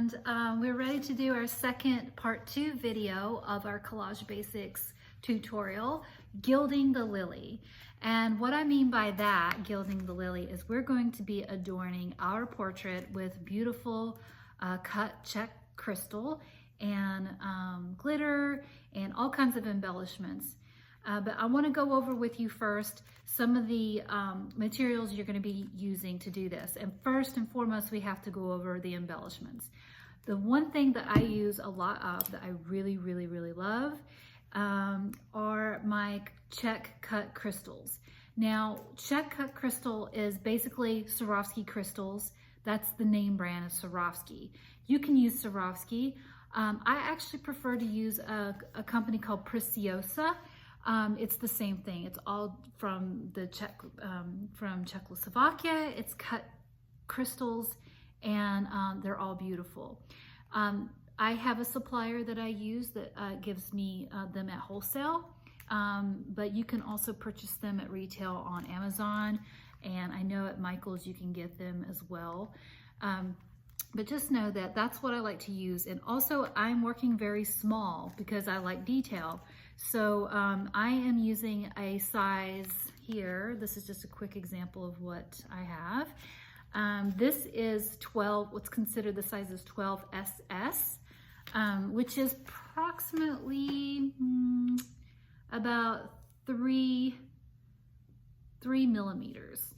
and we're ready to do our second part 2 video of our Collage Basics tutorial, Gilding the Lily. And what I mean by that, gilding the lily, is we're going to be adorning our portrait with beautiful cut check crystal and glitter and all kinds of embellishments. But I want to go over with you first some of the materials you're going to be using to do this. And first and foremost, we have to go over the embellishments. The one thing that I use a lot of that I really love are my check cut crystals. Now, check cut crystal is basically Swarovski crystals. That's the name brand is Swarovski. You can use Swarovski. I actually prefer to use a company called Pt.2. It's the same thing. It's all from the from Czechoslovakia. It's cut crystals, and they're all beautiful. I have a supplier that I use that gives me them at wholesale, but you can also purchase them at retail on Amazon, and I know at Michael's you can get them as well. But just know that that's what I like to use. And also I'm working very small because I like detail. So I am using a size here. This is just a quick example of what I have. This is 12, what's considered the size is 12 SS, which is approximately about 3 millimeters.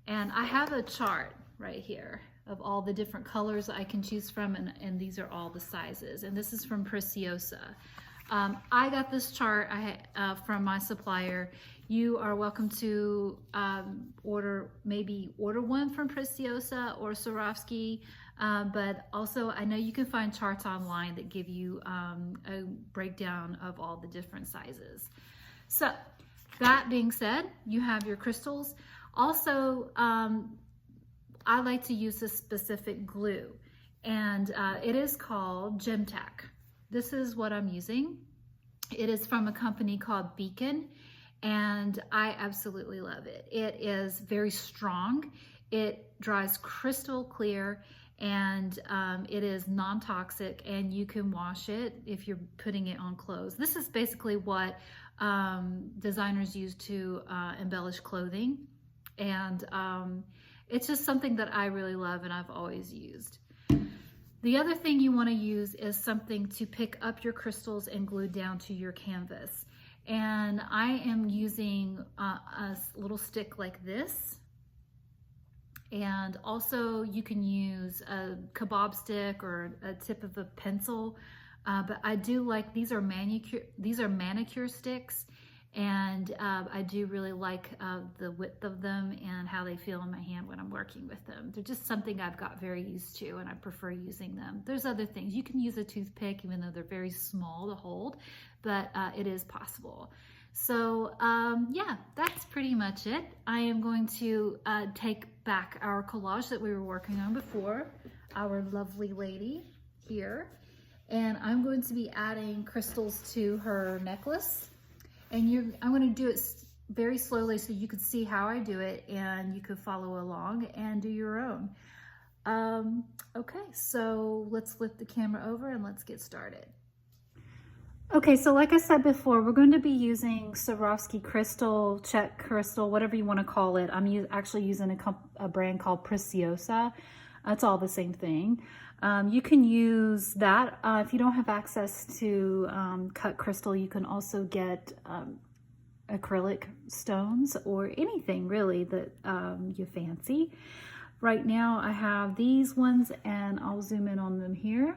And I have a chart right here of all the different colors I can choose from, and these are all the sizes. And this is from Pt.2. I got this chart from my supplier. You are welcome to order one from Pt.2 or Swarovski, but also I know you can find charts online that give you a breakdown of all the different sizes. So that being said, you have your crystals. Also, I like to use this specific glue, and it is called Gem Tack. This is what I'm using. It is from a company called Beacon, and I absolutely love it. It is very strong. It dries crystal clear, and it is non-toxic, and you can wash it if you're putting it on clothes. This is basically what designers use to embellish clothing, and it's just something that I really love and I've always used. The other thing you want to use is something to pick up your crystals and glue down to your canvas. And I am using a little stick like this. And also you can use a kebab stick or a tip of a pencil. But I do like, these are manicure sticks. And I do really like the width of them and how they feel in my hand when I'm working with them. They're just something I've got very used to, and I prefer using them. There's other things. You can use a toothpick, even though they're very small to hold, but it is possible. So yeah, that's pretty much it. I am going to take back our collage that we were working on before, our lovely lady here. And I'm going to be adding crystals to her necklace. And I'm going to do it very slowly so you can see how I do it, and you can follow along and do your own. Okay, so let's flip the camera over and let's get started. Okay, so like I said before, we're going to be using Swarovski crystal, Czech crystal, whatever you want to call it. I'm actually using a brand called Pt.2. It's all the same thing. You can use that. If you don't have access to cut crystal, you can also get acrylic stones or anything really that you fancy. Right now I have these ones, and I'll zoom in on them here.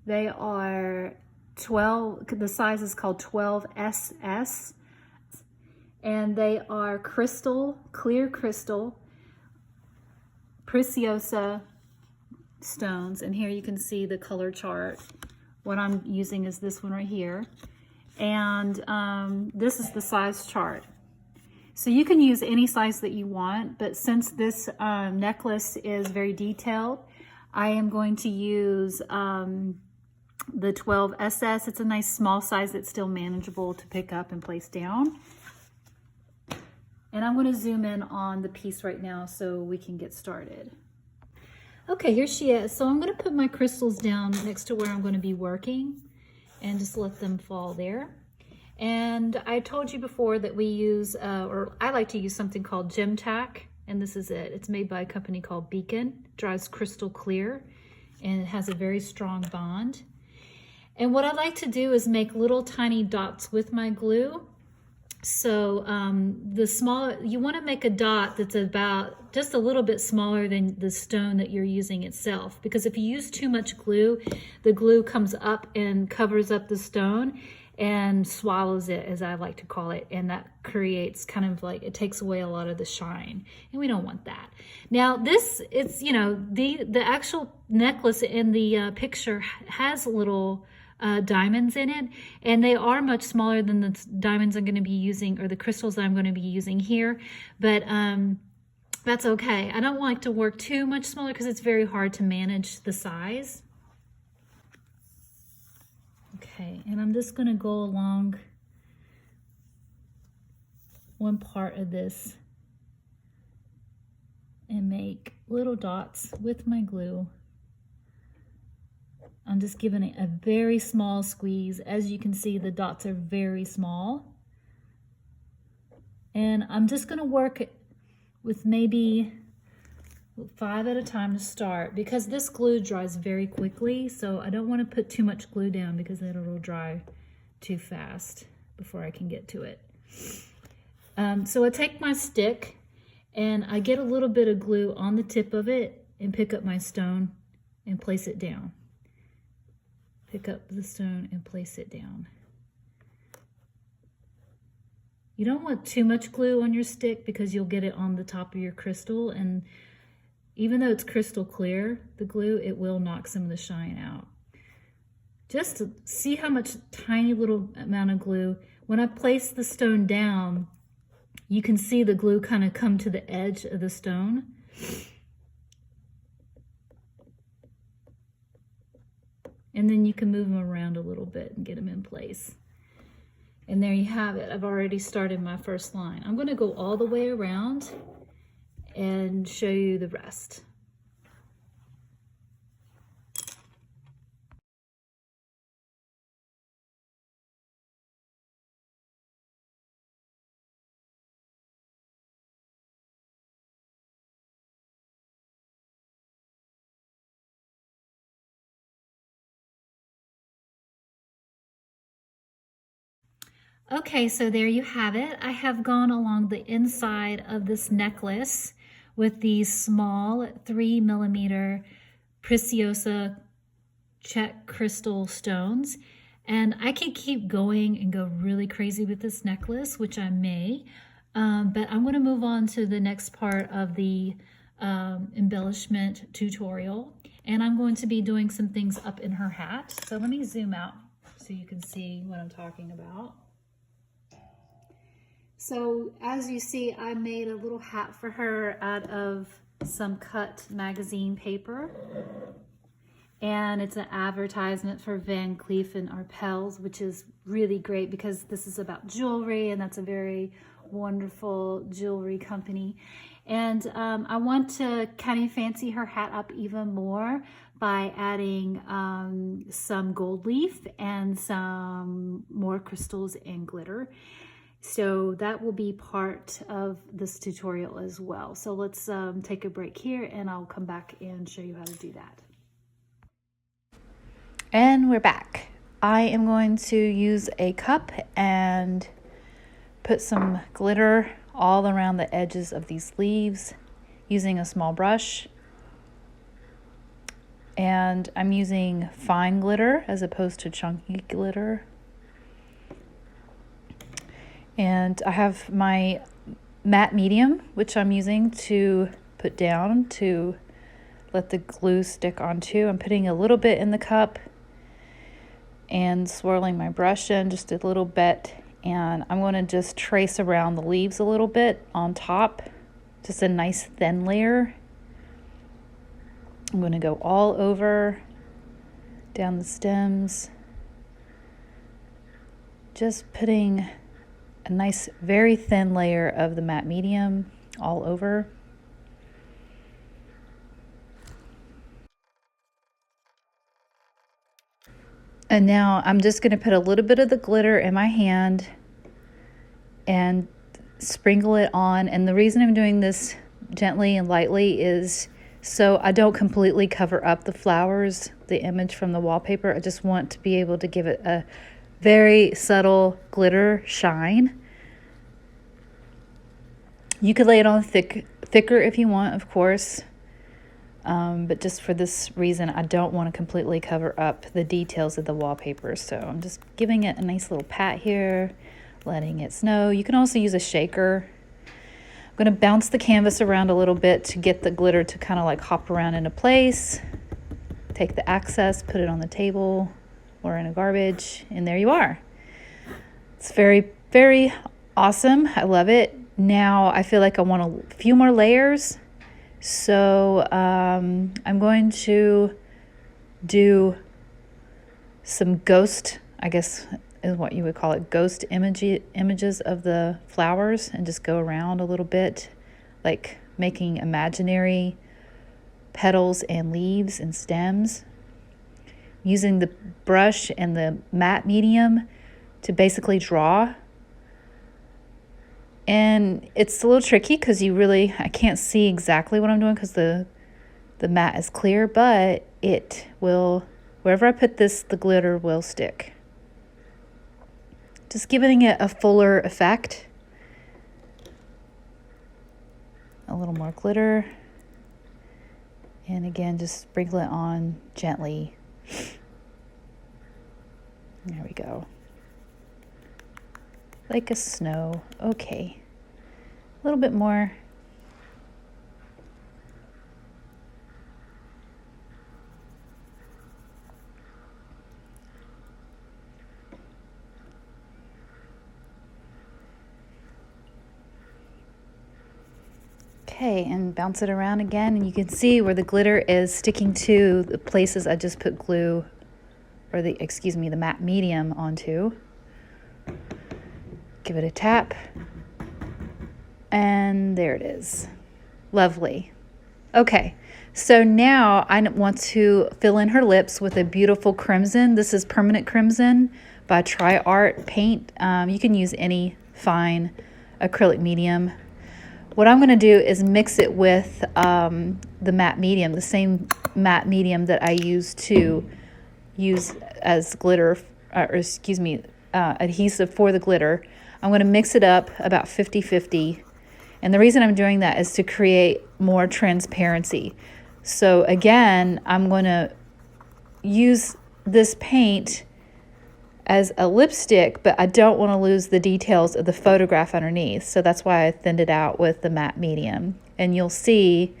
They are 12, the size is called 12 SS, and they are crystal, clear crystal, Pt.2 stones. And here you can see the color chart. What I'm using is this one right here, and this is the size chart. So you can use any size that you want, but since this necklace is very detailed, I am going to use the 12 SS. It's a nice small size that's still manageable to pick up and place down. And I'm going to zoom in on the piece right now so we can get started. Okay, here she is. So I'm going to put my crystals down next to where I'm going to be working and just let them fall there. And I told you before that we use, or I like to use something called Gem Tack, and this is it. It's made by a company called Beacon. It dries crystal clear, and it has a very strong bond. And what I like to do is make little tiny dots with my glue. So you want to make a dot that's about just a little bit smaller than the stone that you're using itself, because if you use too much glue, the glue comes up and covers up the stone and swallows it, as I like to call it, and that creates kind of like, it takes away a lot of the shine, and we don't want that. Now this, it's, you know, the actual necklace in the picture has little diamonds in it, and they are much smaller than the diamonds I'm going to be using, or the crystals that I'm going to be using here, but that's okay. I don't like to work too much smaller because it's very hard to manage the size. Okay, and I'm just going to go along one part of this and make little dots with my glue. I'm just giving it a very small squeeze. As you can see, the dots are very small. And I'm just going to work with maybe 5 at a time to start, because this glue dries very quickly, so I don't want to put too much glue down because then it'll dry too fast before I can get to it. So I take my stick and I get a little bit of glue on the tip of it and pick up my stone and place it down. Pick up the stone and place it down. You don't want too much glue on your stick because you'll get it on the top of your crystal, and even though it's crystal clear, the glue, it will knock some of the shine out. Just to see how much tiny little amount of glue. When I place the stone down, you can see the glue kind of come to the edge of the stone. And then you can move them around a little bit and get them in place. And there you have it. I've already started my first line. I'm going to go all the way around and show you the rest. Okay, so there you have it. I have gone along the inside of this necklace with these small 3mm Preciosa check crystal stones. And I could keep going and go really crazy with this necklace, which I may, but I'm going to move on to the next part of the embellishment tutorial. And I'm going to be doing some things up in her hat. So let me zoom out so you can see what I'm talking about. So as you see, I made a little hat for her out of some cut magazine paper. And it's an advertisement for Van Cleef and Arpels, which is really great because this is about jewelry, and that's a very wonderful jewelry company. And I want to kind of fancy her hat up even more by adding some gold leaf and some more crystals and glitter. So that will be part of this tutorial as well. So let's take a break here and I'll come back and show you how to do that. And we're back. I am going to use a cup and put some glitter all around the edges of these leaves using a small brush. And I'm using fine glitter as opposed to chunky glitter. And I have my matte medium, which I'm using to put down to let the glue stick onto. I'm putting a little bit in the cup and swirling my brush in just a little bit. And I'm going to just trace around the leaves a little bit on top, just a nice thin layer. I'm going to go all over, down the stems, just putting a nice, very thin layer of the matte medium all over. And now I'm just going to put a little bit of the glitter in my hand and sprinkle it on. And the reason I'm doing this gently and lightly is so I don't completely cover up the flowers, the image from the wallpaper. I just want to be able to give it a very subtle glitter shine. You could lay it on thicker if you want, of course. But just for this reason, I don't want to completely cover up the details of the wallpaper. So I'm just giving it a nice little pat here, letting it snow. You can also use a shaker. I'm going to bounce the canvas around a little bit to get the glitter to kind of like hop around into place. Take the excess, put it on the table or in a garbage, and there you are. It's very, very awesome. I love it. Now I feel like I want a few more layers. So I'm going to do some ghost, I guess is what you would call it, ghost images of the flowers, and just go around a little bit, like making imaginary petals and leaves and stems. Using the brush and the matte medium to basically draw. And it's a little tricky because I can't see exactly what I'm doing because the matte is clear, but it will, wherever I put this, the glitter will stick. Just giving it a fuller effect. A little more glitter. And again, just sprinkle it on gently. There we go. Like a snow. Okay. A little bit more. Okay, and bounce it around again, and you can see where the glitter is sticking to the places I just put glue, or the matte medium onto. Give it a tap, and there it is. Lovely. Okay, so now I want to fill in her lips with a beautiful crimson. This is Permanent Crimson by Tri Art Paint. You can use any fine acrylic medium. What I'm going to do is mix it with the matte medium, the same matte medium that I use as glitter, adhesive for the glitter. I'm going to mix it up about 50-50. And the reason I'm doing that is to create more transparency. So again, I'm going to use this paint as a lipstick, but I don't want to lose the details of the photograph underneath. So that's why I thinned it out with the matte medium. And you'll see,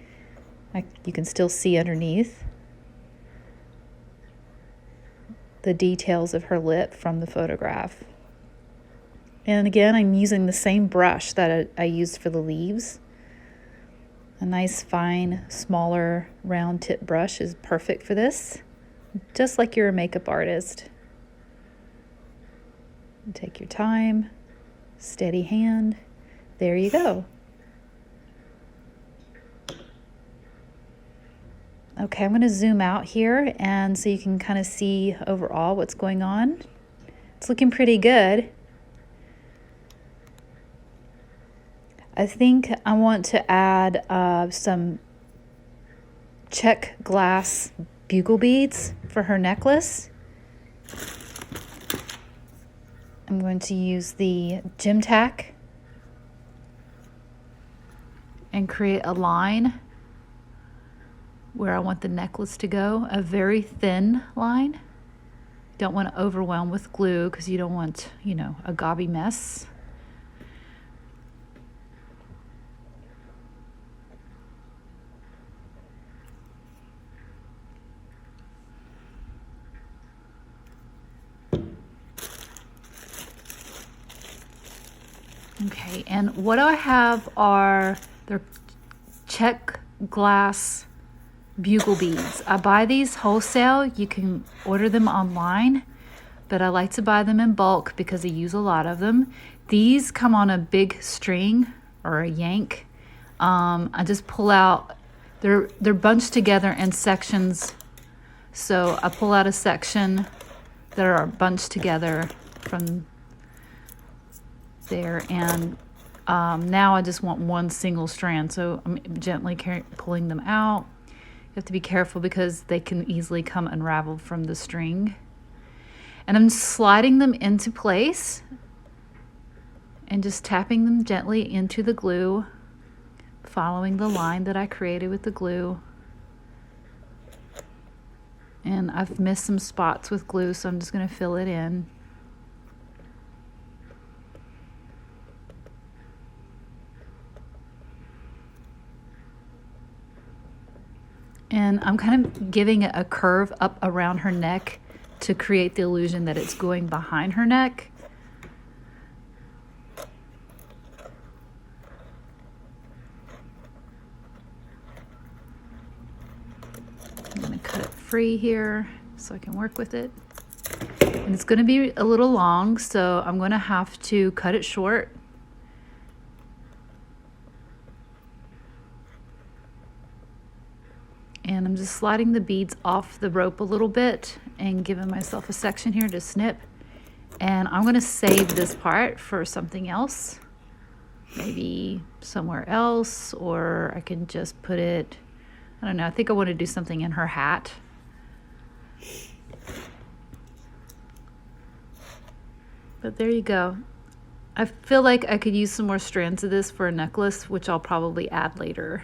you can still see underneath the details of her lip from the photograph. And again, I'm using the same brush that I used for the leaves. A nice, fine, smaller, round tip brush is perfect for this, just like you're a makeup artist. Take your time, steady hand. There you go. Okay, I'm going to zoom out here, and so you can kind of see overall what's going on. It's looking pretty good. I think I want to add some check glass bugle beads for her necklace. I'm going to use the gem tack and create a line where I want the necklace to go, a very thin line. Don't want to overwhelm with glue because you don't want, a gobby mess. Okay, and what I have are their check glass bugle beads. I buy these wholesale. You can order them online, but I like to buy them in bulk because I use a lot of them. These come on a big string or a yank. I just pull out, they're bunched together in sections. So I pull out a section that are bunched together from there. And now I just want one single strand, so I'm gently pulling them out. You have to be careful because they can easily come unraveled from the string. And I'm sliding them into place and just tapping them gently into the glue, following the line that I created with the glue. And I've missed some spots with glue, so I'm just going to fill it in. And I'm kind of giving it a curve up around her neck to create the illusion that it's going behind her neck. I'm going to cut it free here so I can work with it. And it's going to be a little long, so I'm going to have to cut it short. And I'm just sliding the beads off the rope a little bit and giving myself a section here to snip. And I'm going to save this part for something else, maybe somewhere else, or I can just put it, I don't know, I think I want to do something in her hat. But there you go. I feel like I could use some more strands of this for a necklace, which I'll probably add later.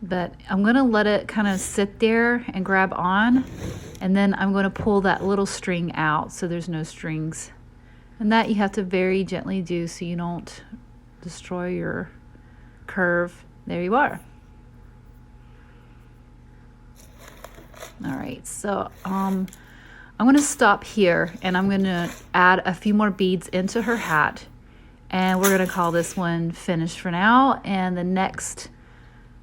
But I'm going to let it kind of sit there and grab on, and then I'm going to pull that little string out so there's no strings. And that you have to very gently do so you don't destroy your curve. There you are. All right, so I'm going to stop here, and I'm going to add a few more beads into her hat, and we're going to call this one finished for now. And the next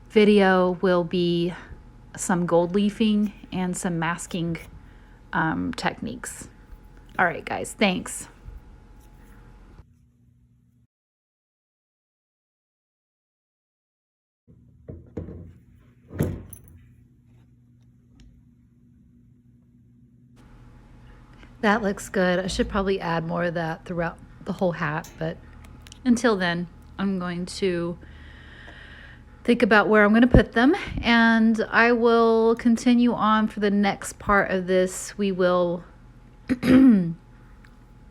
video will be some gold leafing and some masking techniques. All right, guys, thanks. That looks good. I should probably add more of that throughout the whole hat, but until then, I'm going to think about where I'm going to put them, and I will continue on for the next part of this. We will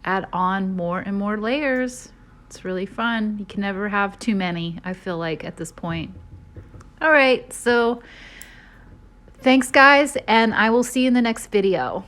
add on more and more layers. It's really fun. You can never have too many, I feel like, at this point. All right, so thanks guys, and I will see you in the next video.